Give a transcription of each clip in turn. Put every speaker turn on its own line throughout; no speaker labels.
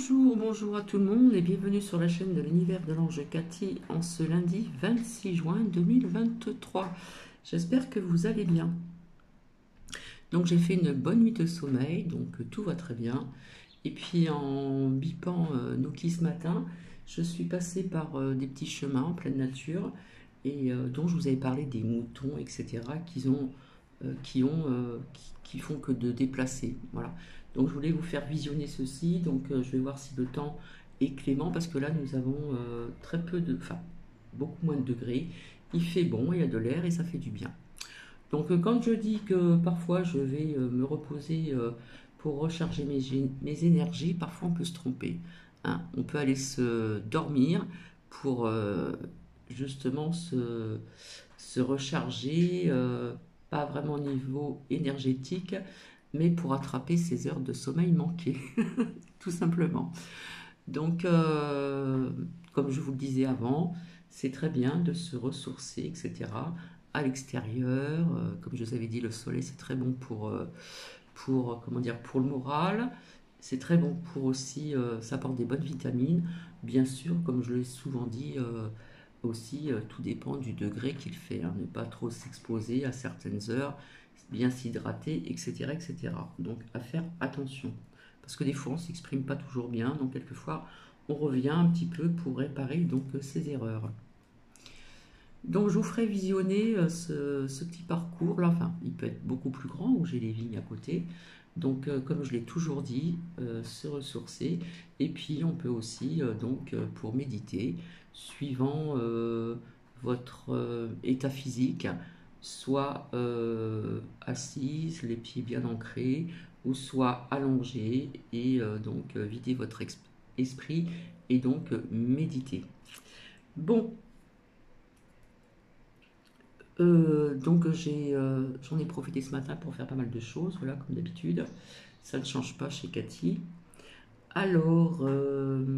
Bonjour, bonjour à tout le monde et bienvenue sur la chaîne de l'univers de l'ange Cathy en ce lundi 26 juin 2023. J'espère que vous allez bien. Donc j'ai fait une bonne nuit de sommeil, donc tout va très bien. Et puis en bipant Noki ce matin, je suis passée par des petits chemins en pleine nature et dont je vous avais parlé des moutons, etc. Qui font que de déplacer. Voilà. Donc je voulais vous faire visionner ceci. Donc je vais voir si le temps est clément parce que là nous avons très peu de, enfin beaucoup moins de degrés. Il fait bon, il y a de l'air et ça fait du bien. Donc quand je dis que parfois je vais me reposer pour recharger mes énergies, parfois on peut se tromper. Hein. On peut aller se dormir pour justement se recharger, pas vraiment au niveau énergétique, mais pour attraper ces heures de sommeil manquées, tout simplement. Donc, comme je vous le disais avant, c'est très bien de se ressourcer, etc. à l'extérieur. Comme je vous avais dit, le soleil, c'est très bon comment dire, pour le moral. C'est très bon pour aussi, ça apporte des bonnes vitamines. Bien sûr, comme je l'ai souvent dit, aussi, tout dépend du degré qu'il fait. Hein. Ne pas trop s'exposer à certaines heures, bien s'hydrater, etc., etc. Donc, à faire attention. Parce que des fois, on ne s'exprime pas toujours bien. Donc, quelquefois, on revient un petit peu pour réparer donc ces erreurs. Donc, je vous ferai visionner ce petit parcours-là. Enfin, il peut être beaucoup plus grand où j'ai les vignes à côté. Donc, comme je l'ai toujours dit, se ressourcer. Et puis, on peut aussi, pour méditer, suivant votre état physique, soit assise, les pieds bien ancrés, ou soit allongé, et vider votre esprit, et donc méditer. Bon, j'en ai profité ce matin pour faire pas mal de choses, voilà, comme d'habitude. Ça ne change pas chez Cathy. Alors, je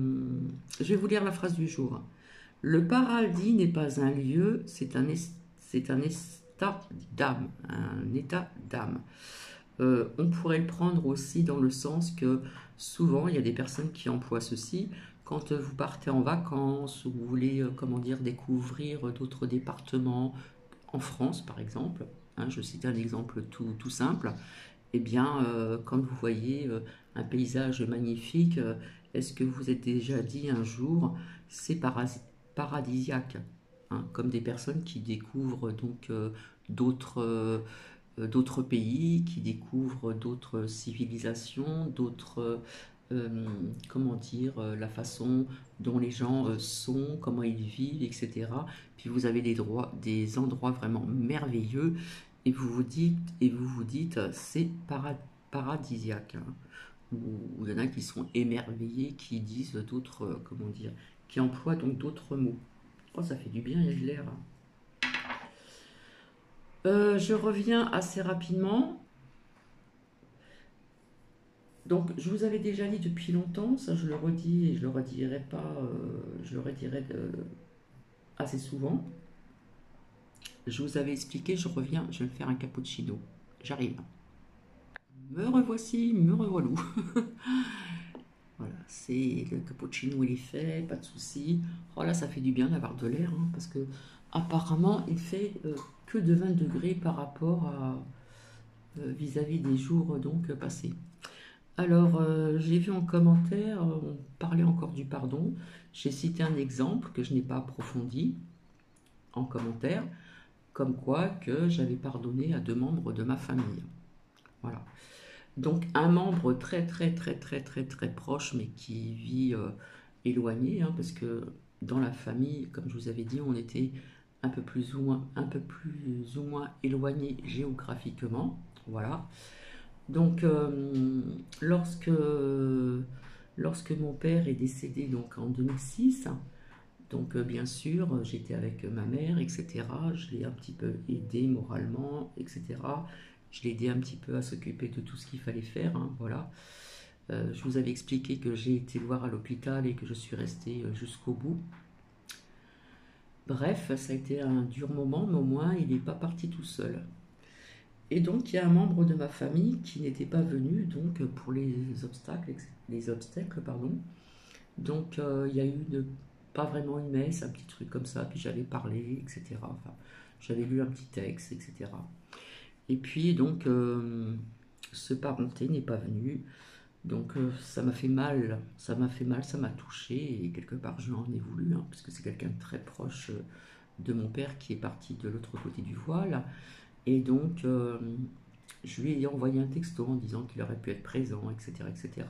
vais vous lire la phrase du jour. Le paradis n'est pas un lieu, c'est un état d'âme, un état d'âme. On pourrait le prendre aussi dans le sens que souvent, il y a des personnes qui emploient ceci. Quand vous partez en vacances ou vous voulez, comment dire, découvrir d'autres départements, en France par exemple, hein, je cite un exemple tout simple, eh bien, quand vous voyez un paysage magnifique, est-ce que vous êtes déjà dit un jour, c'est paradisiaque, hein, comme des personnes qui découvrent donc d'autres pays, qui découvrent d'autres civilisations, comment dire, la façon dont les gens sont, comment ils vivent, etc. Puis vous avez des endroits vraiment merveilleux et vous vous dites c'est paradisiaque. Hein. Ou il y en a qui sont émerveillés, qui disent d'autres, comment dire, qui emploient donc d'autres mots. Oh, ça fait du bien, il y a de l'air. Je reviens assez rapidement. Donc, je vous avais déjà dit depuis longtemps, ça je le redis et je le redirai pas, je le redirai assez souvent. Je vous avais expliqué, je reviens, je vais me faire un cappuccino. J'arrive. Me revoici, me revoilou. Voilà, c'est le cappuccino, il est fait, pas de souci. Oh là, ça fait du bien d'avoir de l'air, hein, parce que apparemment, il fait que de 20 degrés par rapport à vis-à-vis des jours passés. Alors, j'ai vu en commentaire, on parlait encore du pardon. J'ai cité un exemple que je n'ai pas approfondi en commentaire, comme quoi que j'avais pardonné à 2 membres de ma famille. Voilà. Donc un membre très très très très très très proche, mais qui vit éloigné, hein, parce que dans la famille, comme je vous avais dit, on était un peu plus ou moins éloigné géographiquement. Voilà. Donc lorsque mon père est décédé donc en 2006, donc bien sûr j'étais avec ma mère, etc. Je l'ai un petit peu aidé moralement, etc. Je l'ai aidé un petit peu à s'occuper de tout ce qu'il fallait faire, hein, voilà. Je vous avais expliqué que j'ai été le voir à l'hôpital et que je suis restée jusqu'au bout. Bref, ça a été un dur moment, mais au moins il n'est pas parti tout seul. Et donc il y a un membre de ma famille qui n'était pas venu donc pour les obstacles, les obstacles, pardon. Donc il y a eu pas vraiment une messe, un petit truc comme ça, puis j'avais parlé, etc. Enfin, j'avais lu un petit texte, etc. Et puis donc ce parenté n'est pas venu, donc ça m'a fait mal, ça m'a touché, et quelque part je l'en ai voulu, hein, parce que c'est quelqu'un de très proche de mon père qui est parti de l'autre côté du voile, et donc je lui ai envoyé un texto en disant qu'il aurait pu être présent, etc., etc.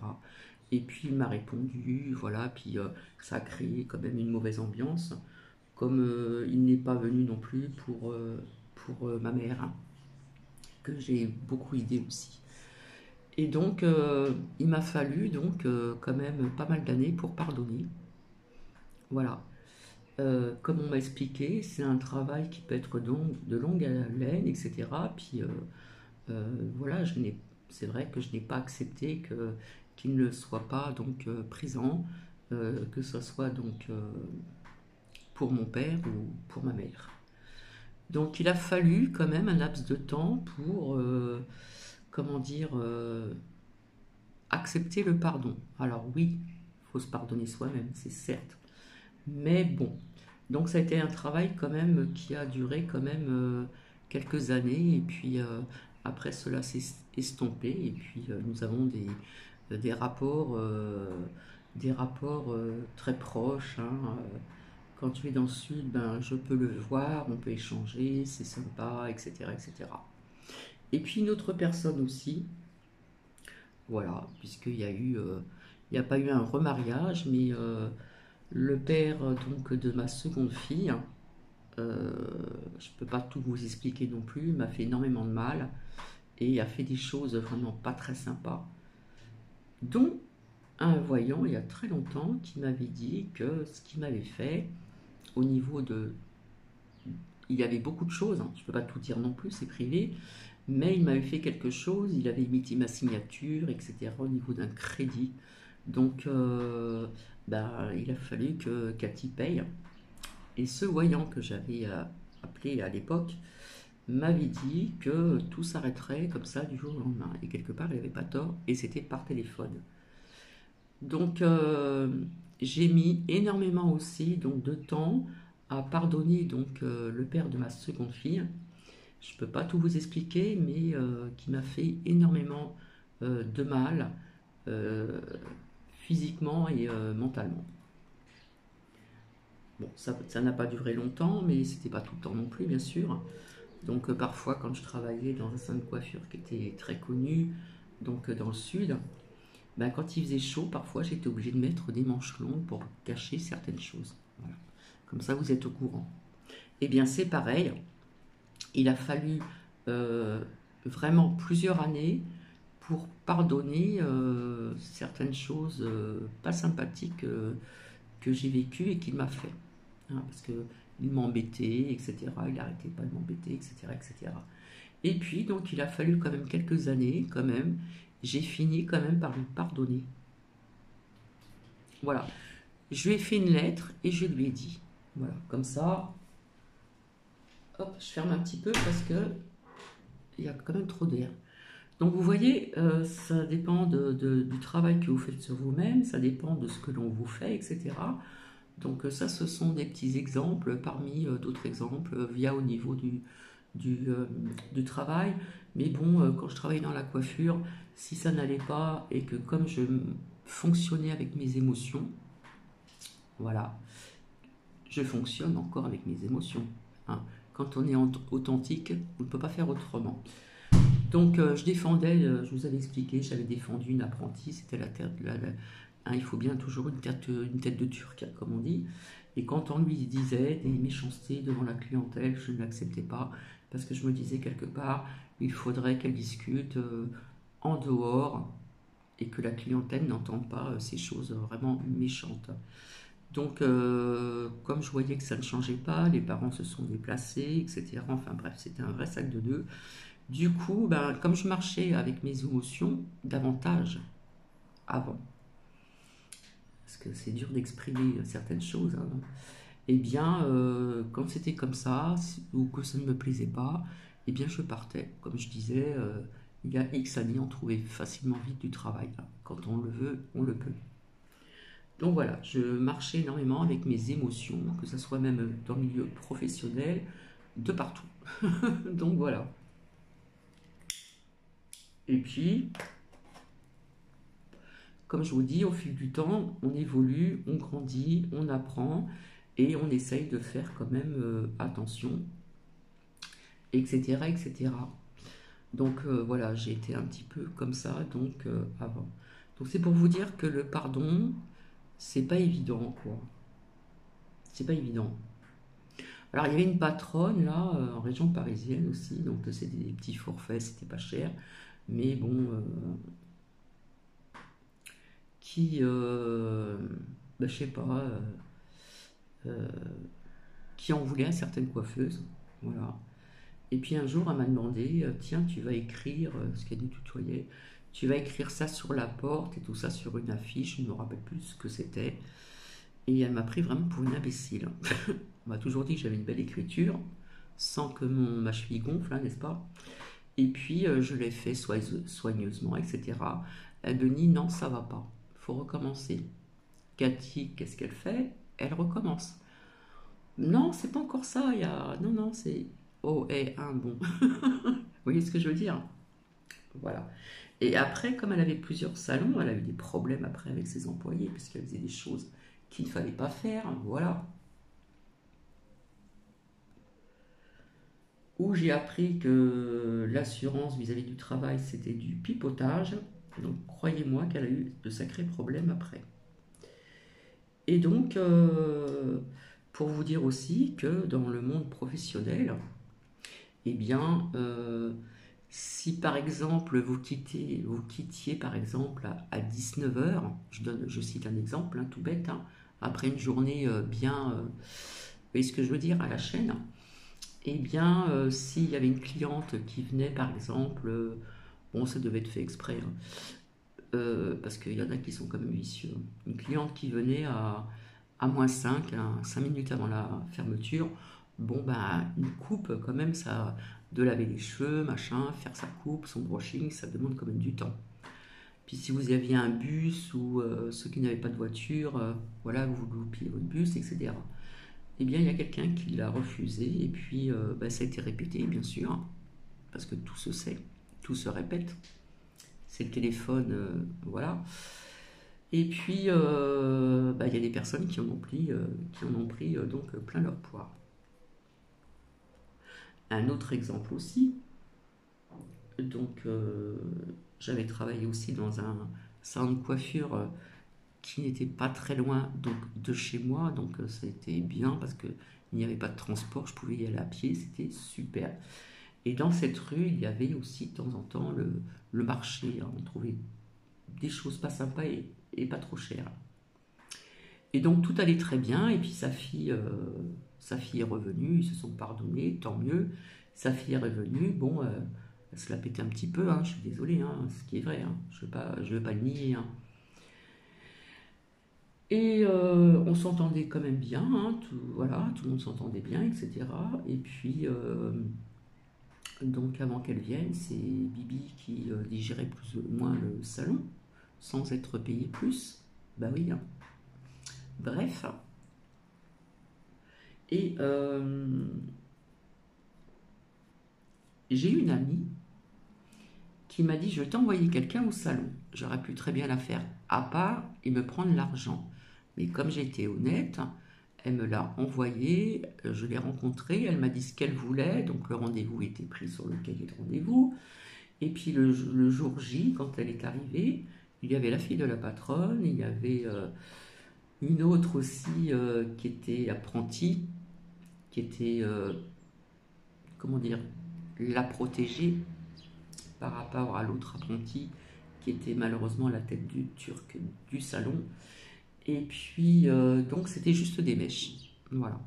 Et puis il m'a répondu, voilà, puis ça a créé quand même une mauvaise ambiance, comme il n'est pas venu non plus pour ma mère, hein, que j'ai beaucoup aidé aussi. Et donc il m'a fallu donc quand même pas mal d'années pour pardonner. Voilà. Comme on m'a expliqué, c'est un travail qui peut être de longue haleine, etc. Puis voilà, c'est vrai que je n'ai pas accepté qu'il ne soit pas donc présent, que ce soit donc pour mon père ou pour ma mère. Donc il a fallu quand même un laps de temps pour, comment dire, accepter le pardon. Alors oui, il faut se pardonner soi-même, c'est certes. Mais bon, donc ça a été un travail quand même qui a duré quand même quelques années, et puis après cela s'est estompé, et puis nous avons des rapports très proches, hein. Quand tu es dans le sud, ben, je peux le voir, on peut échanger, c'est sympa, etc., etc. Et puis une autre personne aussi, voilà, puisqu'il y a eu, il n'y a pas eu un remariage, mais le père donc de ma seconde fille, euh, je ne peux pas tout vous expliquer non plus, m'a fait énormément de mal et a fait des choses vraiment pas très sympas, dont un voyant il y a très longtemps qui m'avait dit que ce qu'il m'avait fait au niveau de... Il y avait beaucoup de choses, hein, je ne peux pas tout dire non plus, c'est privé, mais il m'avait fait quelque chose, il avait imité ma signature, etc. au niveau d'un crédit. Donc, bah, il a fallu que Cathy paye. Et ce voyant que j'avais appelé à l'époque m'avait dit que tout s'arrêterait comme ça du jour au lendemain. Et quelque part, il n'avait pas tort, et c'était par téléphone. Donc, j'ai mis énormément aussi donc, de temps à pardonner donc, le père de ma seconde fille. Je ne peux pas tout vous expliquer, mais qui m'a fait énormément de mal, euh, physiquement et mentalement. Bon, ça n'a pas duré longtemps, mais c'était pas tout le temps non plus, bien sûr. Donc parfois, quand je travaillais dans un salon de coiffure qui était très connu, donc dans le sud, ben, quand il faisait chaud, parfois j'étais obligée de mettre des manches longues pour cacher certaines choses. Voilà. Comme ça, vous êtes au courant. Eh bien, c'est pareil. Il a fallu euh, vraiment plusieurs années pour pardonner certaines choses pas sympathiques que j'ai vécues et qu'il m'a fait. Hein, parce qu'il m'embêtait, etc. Il n'arrêtait pas de m'embêter, etc., etc. Et puis, donc, il a fallu quand même quelques années, quand même. J'ai fini quand même par lui pardonner. Voilà. Je lui ai fait une lettre et je lui ai dit. Voilà, comme ça. Hop, je ferme un petit peu parce que il y a quand même trop d'air. Donc vous voyez, ça dépend du travail que vous faites sur vous-même, ça dépend de ce que l'on vous fait, etc. Donc ça, ce sont des petits exemples parmi d'autres exemples via au niveau du, euh, du travail. Mais bon, quand je travaille dans la coiffure, si ça n'allait pas et que comme je fonctionnais avec mes émotions, voilà, je fonctionne encore avec mes émotions, hein. Quand on est authentique, on ne peut pas faire autrement. Donc je défendais, je vous avais expliqué, j'avais défendu une apprentie, c'était la tête, hein, il faut bien toujours une tête de turc, comme on dit. Et quand on lui disait des méchancetés devant la clientèle, je ne l'acceptais pas, parce que je me disais quelque part, il faudrait qu'elle discute en dehors, et que la clientèle n'entende pas ces choses vraiment méchantes. Donc, comme je voyais que ça ne changeait pas, les parents se sont déplacés, etc. Enfin bref, c'était un vrai sac de deux. Du coup, ben, comme je marchais avec mes émotions davantage avant, parce que c'est dur d'exprimer certaines choses, hein, eh bien, quand c'était comme ça, ou que ça ne me plaisait pas, eh bien, je partais. Comme je disais, il y a X années, on trouvait facilement vite du travail. Quand on le veut, on le peut. Donc voilà, je marchais énormément avec mes émotions, que ce soit même dans le milieu professionnel, de partout. Donc voilà. Et puis, comme je vous dis, au fil du temps, on évolue, on grandit, on apprend et on essaye de faire quand même attention, etc., etc. Donc voilà, j'ai été un petit peu comme ça donc avant. Donc c'est pour vous dire que le pardon, c'est pas évident quoi. C'est pas évident. Alors il y avait une patronne là en région parisienne aussi, donc c'était des petits forfaits, c'était pas cher, mais bon, qui, je sais pas, euh, qui en voulait à certaines coiffeuses, voilà. Et puis un jour, elle m'a demandé, tiens, tu vas écrire, ce qu'elle nous tutoyait, tu vas écrire ça sur la porte et tout ça sur une affiche, je ne me rappelle plus ce que c'était. Et elle m'a pris vraiment pour une imbécile. On m'a toujours dit que j'avais une belle écriture, sans que ma cheville gonfle, hein, n'est-ce pas? Et puis je l'ai fait soigneusement, etc. Elle me dit, non, ça va pas, faut recommencer. Cathy, qu'est-ce qu'elle fait? Elle recommence. Non, c'est pas encore ça, il y a... Non, non, c'est... Oh, et un bon. Vous voyez ce que je veux dire? Voilà. Et après, comme elle avait plusieurs salons, elle a eu des problèmes après avec ses employés, puisqu'elle faisait des choses qu'il ne fallait pas faire. Voilà. Où j'ai appris que l'assurance vis-à-vis du travail, c'était du pipotage. Donc, croyez-moi qu'elle a eu de sacrés problèmes après. Et donc, pour vous dire aussi que dans le monde professionnel, eh bien, si par exemple vous quittiez par exemple à 19 heures, je cite un exemple hein, tout bête, hein, après une journée bien, vous voyez ce que je veux dire, à la chaîne, eh bien, s'il y avait une cliente qui venait par exemple, bon ça devait être fait exprès, hein, parce qu'il y en a qui sont quand même vicieux, une cliente qui venait à moins 5, hein, 5 minutes avant la fermeture, bon ben une coupe quand même, ça, de laver les cheveux, machin, faire sa coupe, son brushing, ça demande quand même du temps. Puis si vous aviez un bus ou ceux qui n'avaient pas de voiture, voilà, vous loupiez votre bus, etc. Eh bien il y a quelqu'un qui l'a refusé et puis ben, ça a été répété bien sûr, parce que tout se sait, tout se répète. C'est le téléphone, voilà. Et puis, bah, il y a des personnes qui en ont pris donc plein leur poids. Un autre exemple aussi, donc j'avais travaillé aussi dans un salon de coiffure qui n'était pas très loin donc, de chez moi, donc c'était bien parce qu'il n'y avait pas de transport, je pouvais y aller à pied, c'était super. Et dans cette rue, il y avait aussi de temps en temps le marché, hein, on trouvait des choses pas sympas et pas trop chères. Et donc tout allait très bien, et puis sa fille est revenue, ils se sont pardonnés, tant mieux. Sa fille est revenue, bon, elle se la pétait un petit peu, hein, je suis désolé, hein, ce qui est vrai, hein, je ne veux pas le nier. Hein. Et on s'entendait quand même bien, hein, voilà, tout le monde s'entendait bien, etc. Et puis, donc avant qu'elle vienne, c'est Bibi qui digérait plus ou moins le salon, sans être payé plus. Bah oui, hein. Bref. Et j'ai une amie qui m'a dit, je vais t'envoyer quelqu'un au salon. J'aurais pu très bien la faire à part et me prendre l'argent. Mais comme j'étais honnête, elle me l'a envoyé, je l'ai rencontrée, elle m'a dit ce qu'elle voulait, donc le rendez-vous était pris sur le cahier de rendez-vous. Et puis le jour J, quand elle est arrivée, il y avait la fille de la patronne, il y avait une autre aussi qui était apprentie, qui était, comment dire, la protégée par rapport à l'autre apprenti qui était malheureusement à la tête du turc du salon. Et puis, donc, c'était juste des mèches. Voilà.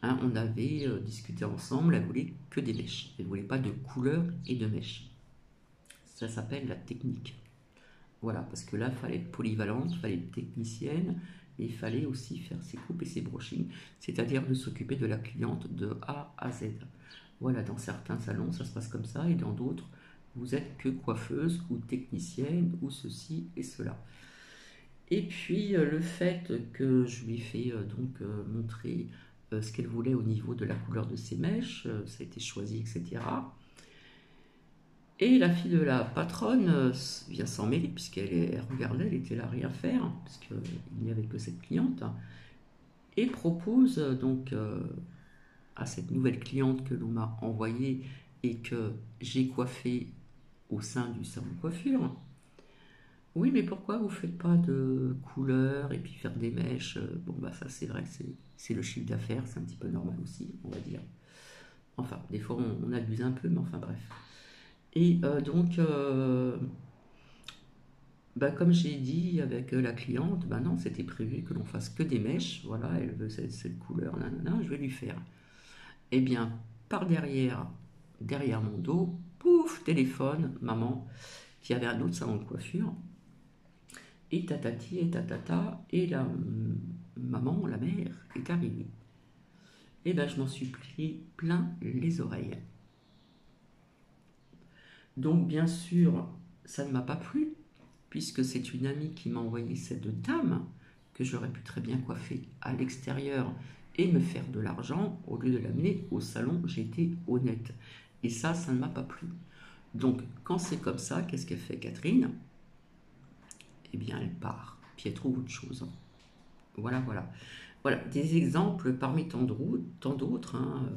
Hein, on avait discuté ensemble, elle voulait que des mèches. Elle ne voulait pas de couleur et de mèches. Ça s'appelle la technique. Voilà, parce que là, il fallait être polyvalente, il fallait être technicienne, et il fallait aussi faire ses coupes et ses brushings, c'est-à-dire de s'occuper de la cliente de A à Z. Voilà, dans certains salons, ça se passe comme ça, et dans d'autres, vous êtes que coiffeuse ou technicienne ou ceci et cela. Et puis le fait que je lui ai fait montrer ce qu'elle voulait au niveau de la couleur de ses mèches, ça a été choisi, etc. Et la fille de la patronne vient s'en mêler, puisqu'elle regardait, elle était là à rien faire, hein, puisqu'il n'y avait que cette cliente, et propose à cette nouvelle cliente que l'on m'a envoyée et que j'ai coiffée au sein du salon de coiffure. Oui, mais pourquoi vous faites pas de couleurs et puis faire des mèches? Bon, bah ça c'est vrai, c'est le chiffre d'affaires, c'est un petit peu normal aussi, on va dire. Enfin, des fois on abuse un peu, mais enfin bref. Et bah, comme j'ai dit avec la cliente, bah non, c'était prévu que l'on fasse que des mèches. Voilà, elle veut cette couleur, nanana, je vais lui faire. Eh bien, par derrière mon dos, pouf, téléphone, maman, qui avait un autre salon de coiffure, et tatati et tatata, et la maman, la mère, est arrivée. Et ben, je m'en suis pris plein les oreilles. Donc, bien sûr, ça ne m'a pas plu, puisque c'est une amie qui m'a envoyé cette dame, que j'aurais pu très bien coiffer à l'extérieur et me faire de l'argent, au lieu de l'amener au salon, j'étais honnête. Et ça ne m'a pas plu. Donc, quand c'est comme ça, qu'est-ce qu'elle fait, Catherine? Eh bien, elle part, puis elle trouve autre chose. Voilà, voilà. Voilà, des exemples parmi tant d'autres, hein.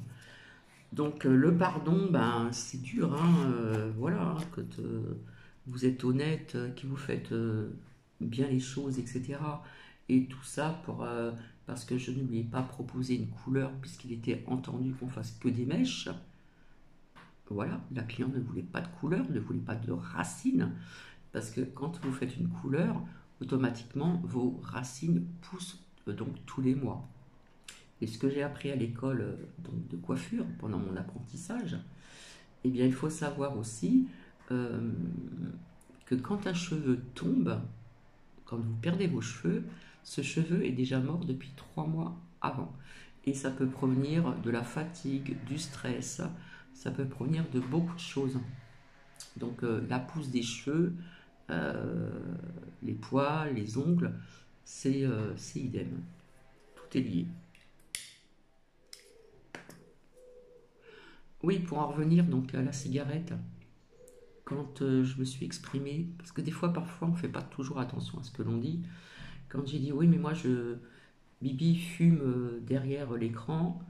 Donc, le pardon, ben, c'est dur, hein, voilà, quand vous êtes honnête, que vous faites bien les choses, etc. Et tout ça parce que je ne lui ai pas proposé une couleur, puisqu'il était entendu qu'on fasse que des mèches. Voilà, la cliente ne voulait pas de couleur, ne voulait pas de racines, parce que quand vous faites une couleur, automatiquement vos racines poussent donc tous les mois. Et ce que j'ai appris à l'école de coiffure pendant mon apprentissage, eh bien il faut savoir aussi euh, que quand un cheveu tombe, quand vous perdez vos cheveux, ce cheveu est déjà mort depuis 3 mois avant. Et ça peut provenir de la fatigue, du stress, ça peut provenir de beaucoup de choses. Donc la pousse des cheveux, euh, les poils, les ongles, c'est idem. Tout est lié. Oui, pour en revenir donc à la cigarette, quand je me suis exprimée, parce que des fois, parfois, on ne fait pas toujours attention à ce que l'on dit. Quand j'ai dit oui, mais Bibi fume derrière l'écran.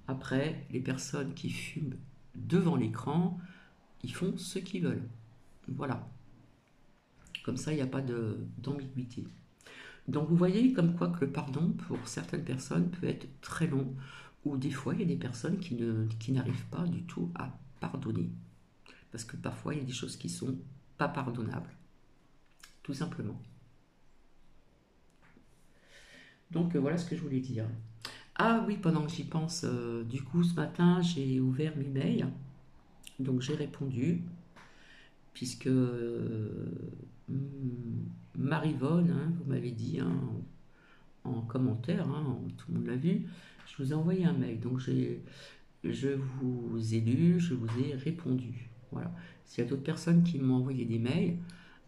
Après, les personnes qui fument devant l'écran, ils font ce qu'ils veulent. Voilà. Comme ça, il n'y a pas d'ambiguïté. Donc, vous voyez comme quoi que le pardon, pour certaines personnes, peut être très long. Ou des fois, il y a des personnes qui n'arrivent pas du tout à pardonner. Parce que parfois, il y a des choses qui sont pas pardonnables. Tout simplement. Donc, voilà ce que je voulais dire. Ah oui, pendant que j'y pense, du coup, ce matin, j'ai ouvert mes mails. Donc, j'ai répondu, puisque Marivonne, hein, vous m'avez dit hein, en commentaire, hein, tout le monde l'a vu, je vous ai envoyé un mail. Donc, je vous ai lu, je vous ai répondu. Voilà. S'il y a d'autres personnes qui m'ont envoyé des mails,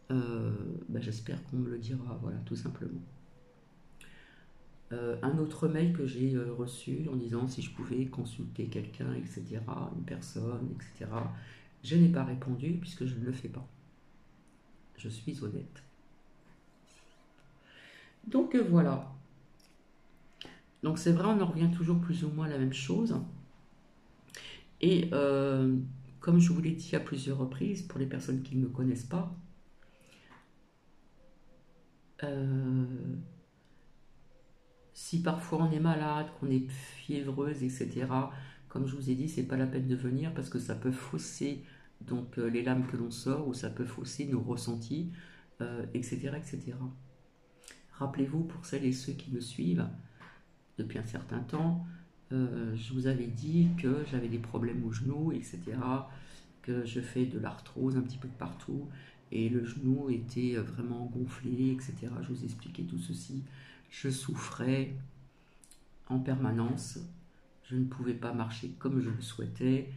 ben, j'espère qu'on me le dira, voilà, tout simplement. Un autre mail que j'ai reçu en disant si je pouvais consulter quelqu'un, etc., une personne, etc. Je n'ai pas répondu puisque je ne le fais pas. Je suis honnête. Donc voilà. Donc c'est vrai, on en revient toujours plus ou moins à la même chose. Et comme je vous l'ai dit à plusieurs reprises, pour les personnes qui ne me connaissent pas, si parfois on est malade, qu'on est fiévreuse, etc., comme je vous ai dit, c'est pas la peine de venir parce que ça peut fausser donc les lames que l'on sort ou ça peut fausser nos ressentis, etc., etc. Rappelez-vous, pour celles et ceux qui me suivent depuis un certain temps, je vous avais dit que j'avais des problèmes au genou, etc., que je fais de l'arthrose un petit peu de partout et le genou était vraiment gonflé, etc. Je vous ai expliqué tout ceci. Je souffrais en permanence. Je ne pouvais pas marcher comme je le souhaitais.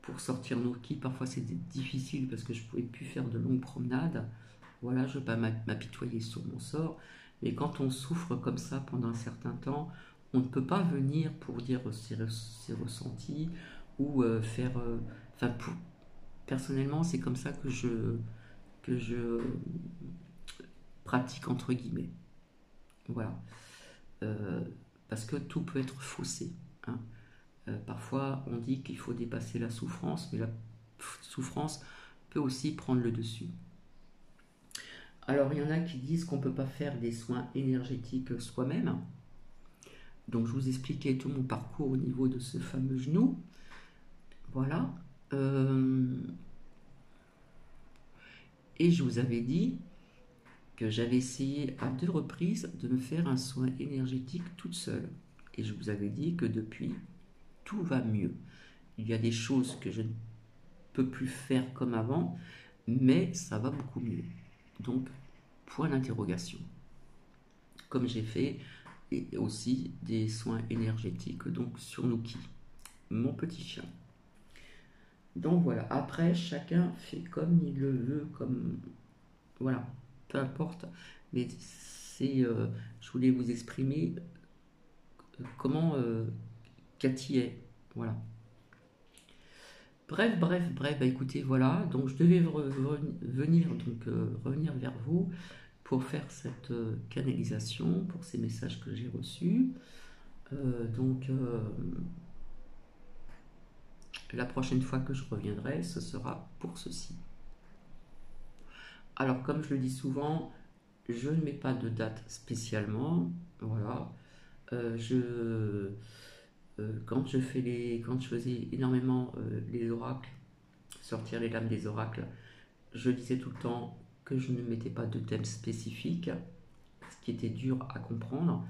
pour sortir nos quilles. Parfois c'était difficile parce que je ne pouvais plus faire de longues promenades. Voilà, je ne veux pas m'apitoyer sur mon sort. Mais quand on souffre comme ça pendant un certain temps, on ne peut pas venir pour dire ses ressentis ou faire... Enfin, personnellement, c'est comme ça que je pratique entre guillemets. Voilà. Parce que tout peut être faussé. Hein. Parfois, on dit qu'il faut dépasser la souffrance, mais la souffrance peut aussi prendre le dessus. Alors, il y en a qui disent qu'on ne peut pas faire des soins énergétiques soi-même. Donc, je vous expliquais tout mon parcours au niveau de ce fameux genou. Voilà. Et je vous avais dit que j'avais essayé à 2 reprises de me faire un soin énergétique toute seule. Et je vous avais dit que depuis, tout va mieux. Il y a des choses que je ne peux plus faire comme avant, mais ça va beaucoup mieux. Donc, point d'interrogation. Comme j'ai fait et aussi des soins énergétiques donc sur Nuki, mon petit chien. Donc voilà, après chacun fait comme il le veut, comme voilà, peu importe, mais c'est je voulais vous exprimer comment Cathy est, voilà. Bref, bah écoutez, voilà, donc je devais venir revenir vers vous pour faire cette canalisation, pour ces messages que j'ai reçus. La prochaine fois que je reviendrai, ce sera pour ceci. Alors, comme je le dis souvent, je ne mets pas de date spécialement. Voilà. Quand je faisais énormément les oracles, sortir les lames des oracles, je disais tout le temps que je ne mettais pas de thème spécifique, ce qui était dur à comprendre,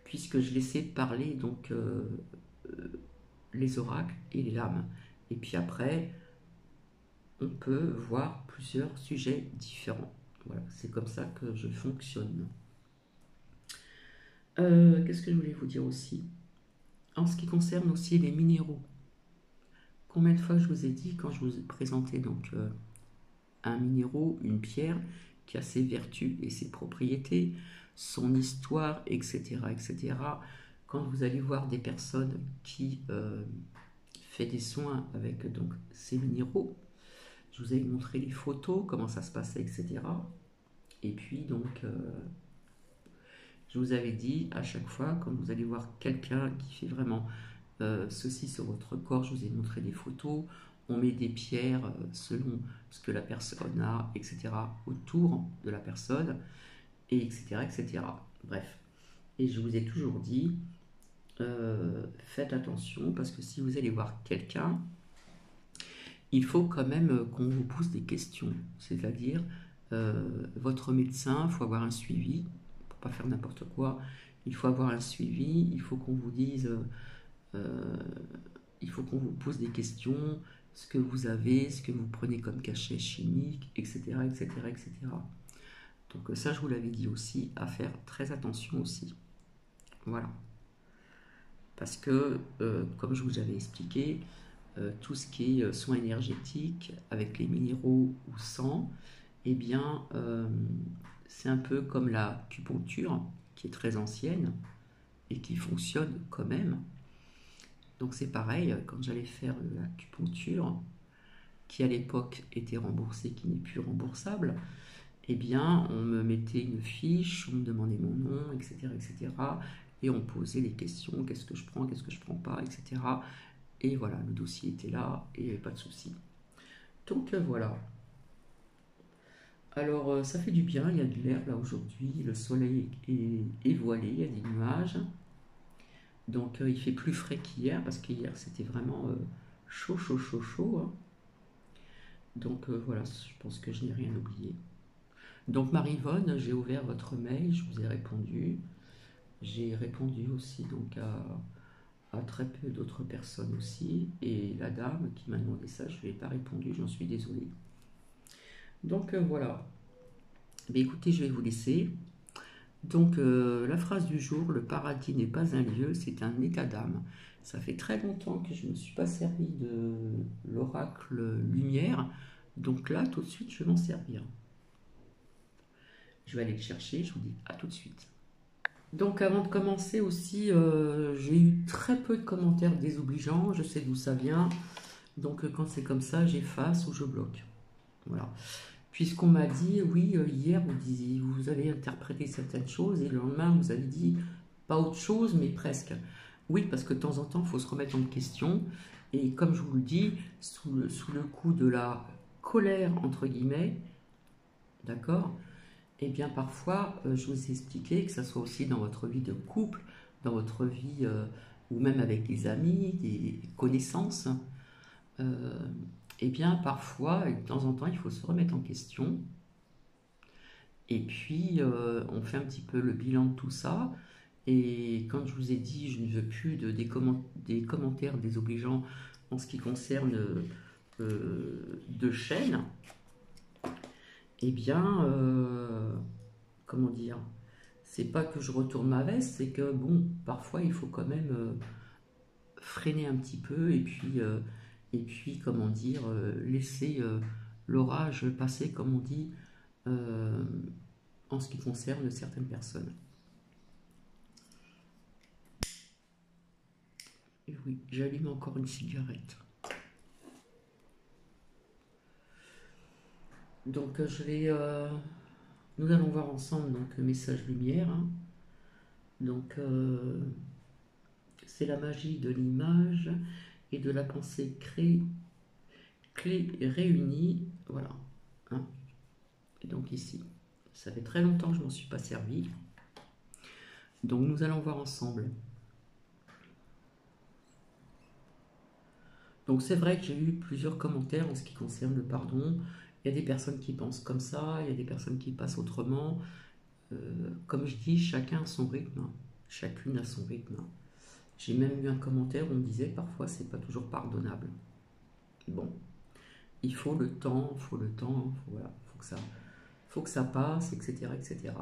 puisque je laissais parler donc les oracles et les lames. Et puis après, on peut voir plusieurs sujets différents. Voilà, c'est comme ça que je fonctionne. Qu'est-ce que je voulais vous dire aussi? En ce qui concerne aussi les minéraux, combien de fois je vous ai dit quand je vous ai présenté donc un minéraux, une pierre qui a ses vertus et ses propriétés, son histoire, etc., etc. Quand vous allez voir des personnes qui fait des soins avec donc ces minéraux, je vous ai montré les photos, comment ça se passait, etc. Et puis donc, je vous avais dit à chaque fois, quand vous allez voir quelqu'un qui fait vraiment ceci sur votre corps, je vous ai montré des photos, on met des pierres selon ce que la personne a, etc. autour de la personne, et etc. etc. Bref. Et je vous ai toujours dit, faites attention, parce que si vous allez voir quelqu'un, il faut quand même qu'on vous pose des questions. C'est-à-dire, votre médecin, il faut avoir un suivi, pour pas faire n'importe quoi. Il faut avoir un suivi, il faut qu'on vous dise, il faut qu'on vous pose des questions, ce que vous avez, ce que vous prenez comme cachet chimique, etc., etc., etc. Donc ça, je vous l'avais dit aussi, à faire très attention aussi. Voilà. Parce que, comme je vous avais expliqué, tout ce qui est soins énergétiques avec les minéraux ou sans, eh bien, c'est un peu comme l'acupuncture, qui est très ancienne et qui fonctionne quand même. Donc c'est pareil, quand j'allais faire l'acupuncture, qui à l'époque était remboursée, qui n'est plus remboursable, eh bien, on me mettait une fiche, on me demandait mon nom, etc., etc., et on posait les questions, qu'est-ce que je prends pas, etc., et voilà, le dossier était là et il n'y avait pas de souci. Donc voilà. Alors ça fait du bien, il y a de l'air là aujourd'hui, le soleil est voilé, il y a des nuages. Donc il fait plus frais qu'hier parce qu'hier c'était vraiment chaud, chaud, chaud, chaud. Hein. Donc voilà, je pense que je n'ai rien oublié. Donc Marie-Yvonne, j'ai ouvert votre mail, je vous ai répondu. J'ai répondu aussi donc à très peu d'autres personnes aussi. Et la dame qui m'a demandé ça, je ne lui ai pas répondu, j'en suis désolée. Donc voilà. Mais écoutez, je vais vous laisser. Donc, la phrase du jour, le paradis n'est pas un lieu, c'est un état d'âme. Ça fait très longtemps que je ne me suis pas servi de l'oracle lumière. Donc là, tout de suite, je vais m'en servir. Je vais aller le chercher, je vous dis à tout de suite. Donc avant de commencer aussi, j'ai eu très peu de commentaires désobligeants, je sais d'où ça vient. Donc quand c'est comme ça, j'efface ou je bloque. Voilà. Puisqu'on m'a dit, oui, hier, vous avez interprété certaines choses et le lendemain, vous avez dit pas autre chose, mais presque. Oui, parce que de temps en temps, il faut se remettre en question. Et comme je vous le dis, sous le coup de la colère, entre guillemets, d'accord, eh bien parfois, je vous ai expliqué que ça soit aussi dans votre vie de couple, dans votre vie, ou même avec des amis, des connaissances, euh, eh bien parfois, et de temps en temps, il faut se remettre en question. Et puis, on fait un petit peu le bilan de tout ça. Et quand je vous ai dit, je ne veux plus des commentaires désobligeants en ce qui concerne de chaînes, eh bien, comment dire, c'est pas que je retourne ma veste, c'est que bon, parfois il faut quand même freiner un petit peu et puis comment dire, laisser l'orage passer, comme on dit, euh, en ce qui concerne certaines personnes. Et oui, j'allume encore une cigarette. Donc nous allons voir ensemble donc le message lumière, hein. Donc c'est la magie de l'image et de la pensée clé réunie, voilà, hein. Et donc ici, ça fait très longtemps que je m'en suis pas servi. Donc nous allons voir ensemble. Donc c'est vrai que j'ai eu plusieurs commentaires en ce qui concerne le pardon. Il y a des personnes qui pensent comme ça, il y a des personnes qui passent autrement. Comme je dis, chacun a son rythme, chacune a son rythme. J'ai même eu un commentaire où on me disait parfois c'est pas toujours pardonnable. Bon, il faut le temps, voilà, faut que ça passe, etc., etc.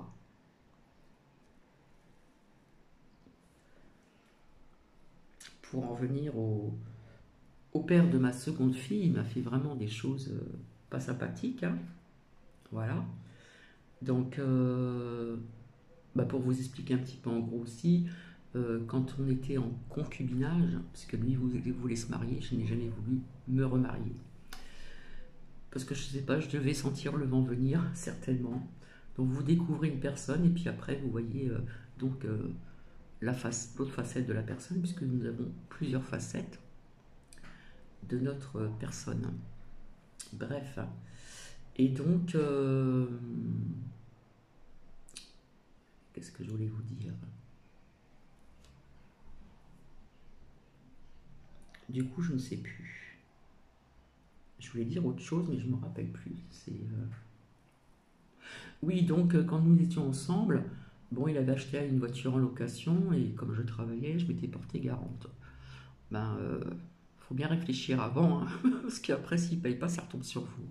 Pour en venir au père de ma seconde fille, il m'a fait vraiment des choses pas sympathiques, hein. Voilà. Donc, pour vous expliquer un petit peu en gros aussi, quand on était en concubinage, puisque lui voulait se marier, je n'ai jamais voulu me remarier. Parce que je ne sais pas, je devais sentir le vent venir, certainement. Donc vous découvrez une personne et puis après vous voyez l'autre facette de la personne, puisque nous avons plusieurs facettes de notre personne. Bref. Et donc, qu'est-ce que je voulais vous dire? Du coup, je ne sais plus. Je voulais dire autre chose, mais je ne me rappelle plus. Oui, donc quand nous étions ensemble, bon, il avait acheté une voiture en location et comme je travaillais, je m'étais portée garante. Ben, faut bien réfléchir avant, hein, parce qu'après, s'il ne paye pas, ça retombe sur vous.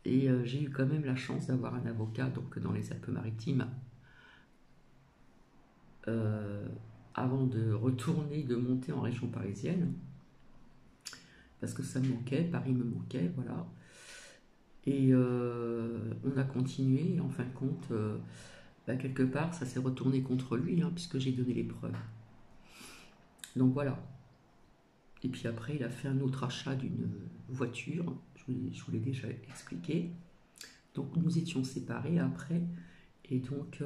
Et j'ai eu quand même la chance d'avoir un avocat donc, dans les Alpes-Maritimes avant de retourner, de monter en région parisienne, parce que ça me manquait, Paris me manquait, voilà. Et on a continué, et en fin de compte, quelque part, ça s'est retourné contre lui, hein, puisque j'ai donné les preuves. Donc voilà. Et puis après, il a fait un autre achat d'une voiture, je vous l'ai déjà expliqué. Donc nous étions séparés après, et donc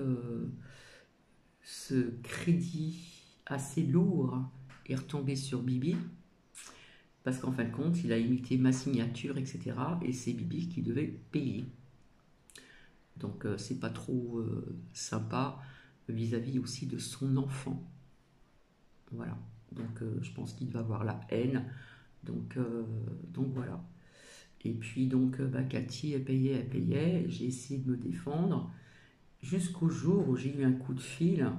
ce crédit assez lourd est retombé sur Bibi, parce qu'en fin de compte, il a imité ma signature, etc. Et c'est Bibi qui devait payer. Donc c'est pas trop sympa vis-à-vis aussi de son enfant. Voilà. Donc je pense qu'il va avoir la haine. Donc voilà. Et puis donc Cathy, elle payait. J'ai essayé de me défendre jusqu'au jour où j'ai eu un coup de fil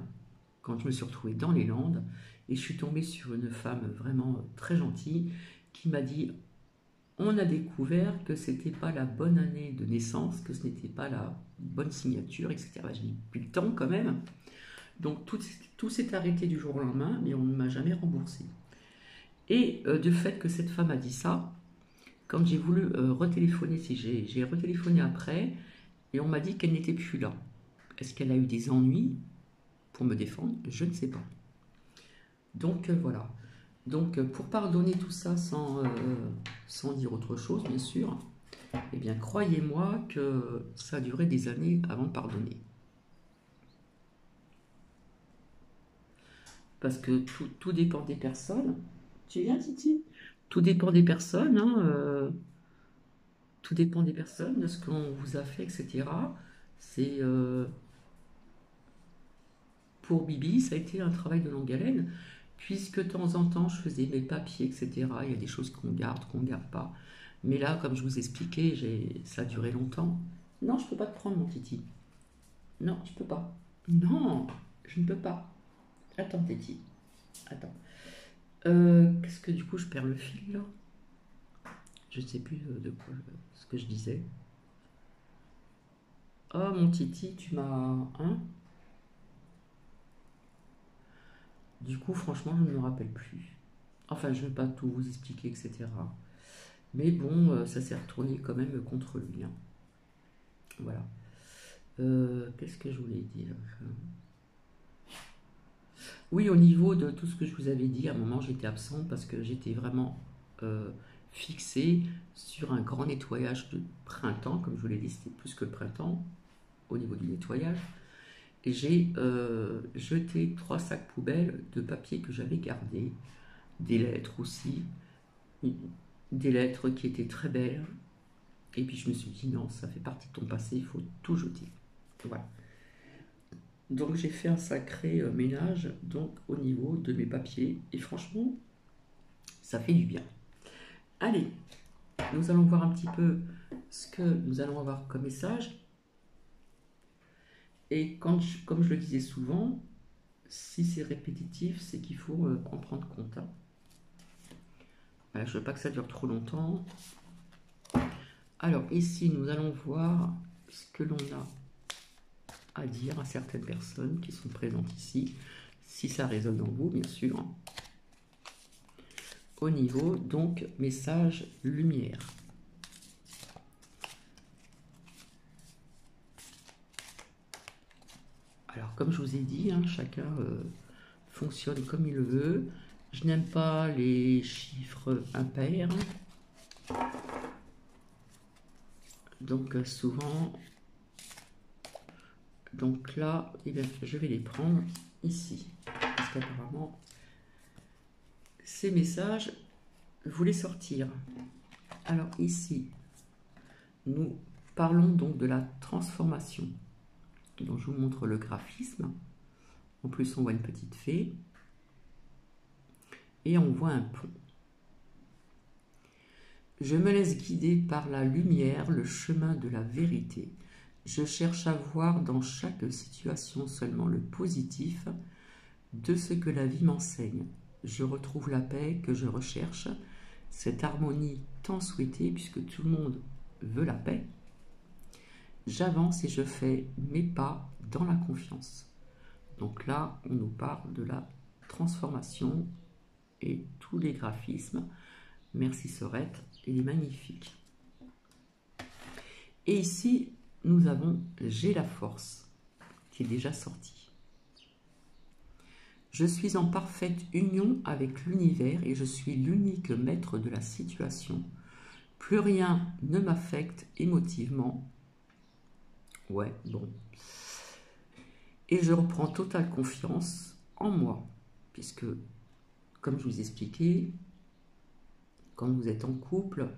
quand je me suis retrouvée dans les Landes et je suis tombée sur une femme vraiment très gentille qui m'a dit on a découvert que c'était pas la bonne année de naissance, que ce n'était pas la bonne signature, etc. J'ai mis plus le temps quand même. Donc tout s'est arrêté du jour au lendemain, mais on ne m'a jamais remboursé. Et du fait que cette femme a dit ça, quand j'ai voulu retéléphoner, si j'ai retéléphoné après, et on m'a dit qu'elle n'était plus là. Est-ce qu'elle a eu des ennuis pour me défendre? Je ne sais pas. Donc voilà. Donc pour pardonner tout ça sans dire autre chose, bien sûr, eh bien croyez-moi que ça a duré des années avant de pardonner. Parce que tout dépend des personnes. Tu viens, Titi? Tout dépend des personnes, hein, tout dépend des personnes, de ce qu'on vous a fait, etc. C'est pour Bibi, ça a été un travail de longue haleine, puisque de temps en temps, je faisais mes papiers, etc. Il y a des choses qu'on ne garde pas. Mais là, comme je vous expliquais, ça a duré longtemps. Non, je ne peux pas te prendre, mon Titi. Non, je peux pas. Non, je ne peux pas. Attends, Titi. Attends. Qu'est-ce que du coup, je perds le fil, là? Je ne sais plus de quoi ce que je disais. Oh, mon Titi, tu m'as... Hein? Du coup, franchement, je ne me rappelle plus. Enfin, je ne vais pas tout vous expliquer, etc. Mais bon, ça s'est retourné quand même contre lui, hein. Voilà. Qu'est-ce que je voulais dire? Oui, au niveau de tout ce que je vous avais dit, à un moment, j'étais absente parce que j'étais vraiment fixée sur un grand nettoyage de printemps. Comme je vous l'ai dit, c'était plus que le printemps au niveau du nettoyage. Et j'ai jeté 3 sacs poubelles de papier que j'avais gardés, des lettres aussi, des lettres qui étaient très belles. Et puis je me suis dit non, ça fait partie de ton passé, il faut tout jeter. Voilà. Donc j'ai fait un sacré ménage donc au niveau de mes papiers et franchement, ça fait du bien. Allez, nous allons voir un petit peu ce que nous allons avoir comme message. Et comme je le disais souvent, si c'est répétitif, c'est qu'il faut en prendre compte, hein. Voilà, je ne veux pas que ça dure trop longtemps. Alors ici, nous allons voir ce que l'on a à dire à certaines personnes qui sont présentes ici, si ça résonne en vous, bien sûr. Au niveau, donc, message lumière. Alors, comme je vous ai dit, hein, chacun fonctionne comme il le veut. Je n'aime pas les chiffres impairs. Donc, souvent... Donc là, eh bien, je vais les prendre ici. Parce qu'apparemment, ces messages voulaient sortir. Alors ici, nous parlons donc de la transformation. Donc je vous montre le graphisme. En plus, on voit une petite fée. Et on voit un pont. Je me laisse guider par la lumière, le chemin de la vérité. Je cherche à voir dans chaque situation seulement le positif de ce que la vie m'enseigne. Je retrouve la paix que je recherche, cette harmonie tant souhaitée puisque tout le monde veut la paix. J'avance et je fais mes pas dans la confiance. Donc là, on nous parle de la transformation et tous les graphismes. Merci Sorette, il est magnifique. Et ici, nous avons J'ai la force, qui est déjà sorti. Je suis en parfaite union avec l'univers et je suis l'unique maître de la situation. Plus rien ne m'affecte émotivement. Ouais, bon. Et je reprends totale confiance en moi, puisque, comme je vous expliquais, quand vous êtes en couple,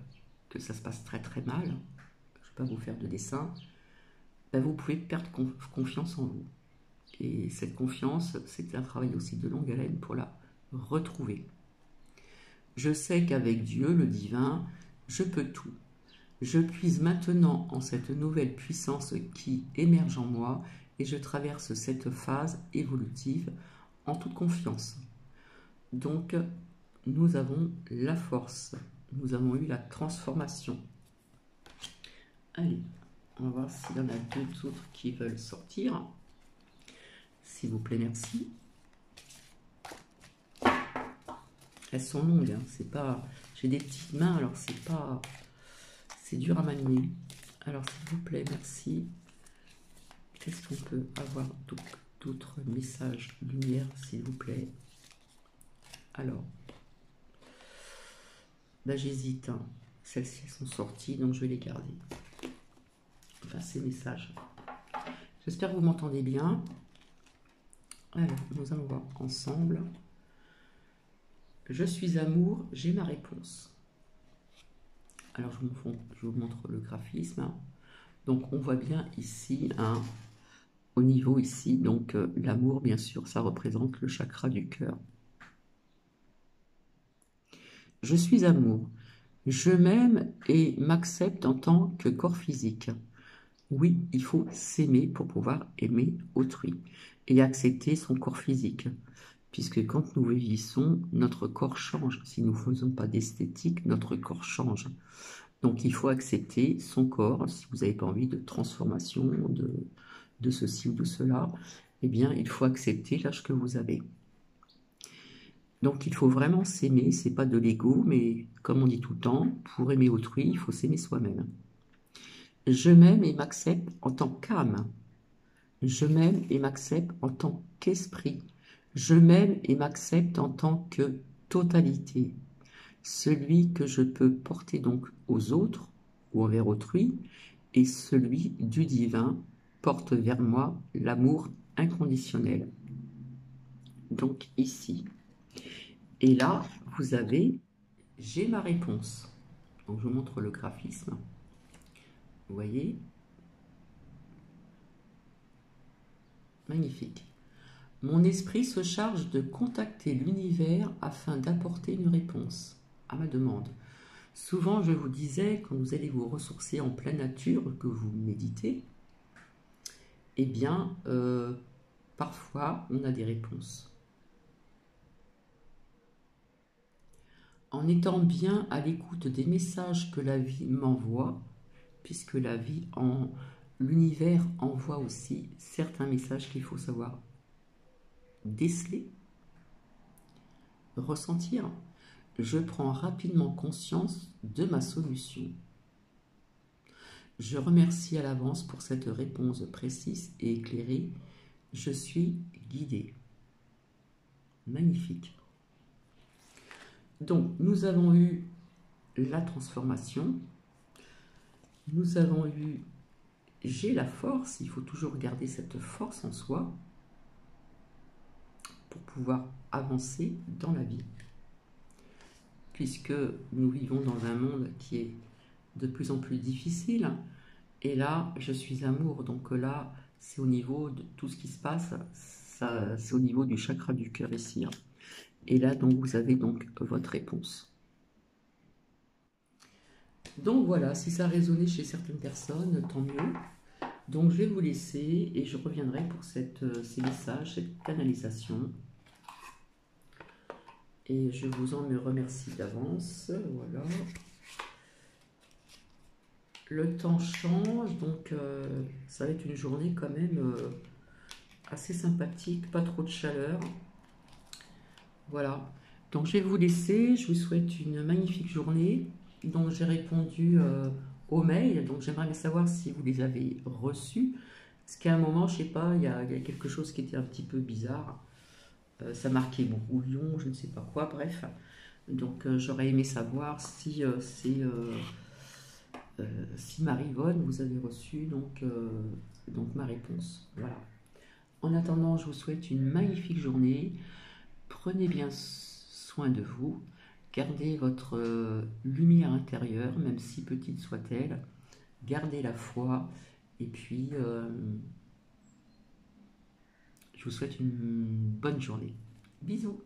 que ça se passe très très mal, je ne vais pas vous faire de dessin, ben vous pouvez perdre confiance en vous. Et cette confiance, c'est un travail aussi de longue haleine pour la retrouver. Je sais qu'avec Dieu, le divin, je peux tout. Je puise maintenant en cette nouvelle puissance qui émerge en moi et je traverse cette phase évolutive en toute confiance. Donc, nous avons la force nous avons eu la transformation. Allez, on va voir s'il y en a deux autres qui veulent sortir. S'il vous plaît, merci. Elles sont longues, hein, c'est pas... J'ai des petites mains, alors c'est pas... C'est dur à manier. Alors, s'il vous plaît, merci. Qu'est-ce qu'on peut avoir d'autres messages lumière, s'il vous plaît? Alors, là, j'hésite. Hein. Celles-ci sont sorties, donc je vais les garder. Enfin, ces messages. J'espère que vous m'entendez bien. Alors, nous allons voir ensemble. Je suis amour, j'ai ma réponse. Alors, je vous montre le graphisme. Donc, on voit bien ici, hein, au niveau ici, donc l'amour, bien sûr, ça représente le chakra du cœur. Je suis amour. Je m'aime et m'accepte en tant que corps physique. Oui, il faut s'aimer pour pouvoir aimer autrui et accepter son corps physique. Puisque quand nous vieillissons, notre corps change. Si nous ne faisons pas d'esthétique, notre corps change. Donc il faut accepter son corps. Si vous n'avez pas envie de transformation, de ceci ou de cela, eh bien il faut accepter l'âge que vous avez. Donc il faut vraiment s'aimer, c'est pas de l'ego, mais comme on dit tout le temps, pour aimer autrui, il faut s'aimer soi-même. Je m'aime et m'accepte en tant qu'âme. Je m'aime et m'accepte en tant qu'esprit. Je m'aime et m'accepte en tant que totalité. Celui que je peux porter donc aux autres ou envers autrui, et celui du divin porte vers moi l'amour inconditionnel. Donc ici. Et là, vous avez « J'ai ma réponse ». Donc je vous montre le graphisme. Vous voyez? Magnifique. Mon esprit se charge de contacter l'univers afin d'apporter une réponse à ma demande. Souvent, je vous disais, quand vous allez vous ressourcer en pleine nature, que vous méditez, eh bien, parfois, on a des réponses. En étant bien à l'écoute des messages que la vie m'envoie, puisque la vie, l'univers envoie aussi certains messages qu'il faut savoir déceler, ressentir, je prends rapidement conscience de ma solution. Je remercie à l'avance pour cette réponse précise et éclairée. Je suis guidé. Magnifique. Donc, nous avons eu la transformation. Nous avons eu j'ai la force. Il faut toujours garder cette force en soi pour pouvoir avancer dans la vie. Puisque nous vivons dans un monde qui est de plus en plus difficile. Et là, je suis amour. Donc là, c'est au niveau de tout ce qui se passe. C'est au niveau du chakra du cœur ici. Et là, donc, vous avez donc votre réponse. Donc voilà, si ça a résonné chez certaines personnes, tant mieux. Donc je vais vous laisser et je reviendrai pour ces messages, cette canalisation. Et je vous en remercie d'avance. Voilà. Le temps change, donc ça va être une journée quand même assez sympathique, pas trop de chaleur. Voilà. Donc je vais vous laisser, je vous souhaite une magnifique journée. Donc j'ai répondu aux mails, donc j'aimerais savoir si vous les avez reçus. Parce qu'à un moment, je sais pas, il y a quelque chose qui était un petit peu bizarre. Ça marquait bon, ou Lyon, je ne sais pas quoi, bref. Donc j'aurais aimé savoir si si Marie-Vonne, vous avez reçu donc ma réponse. Voilà. En attendant, je vous souhaite une magnifique journée. Prenez bien soin de vous. Gardez votre lumière intérieure, même si petite soit-elle. Gardez la foi. Et puis, je vous souhaite une bonne journée. Bisous.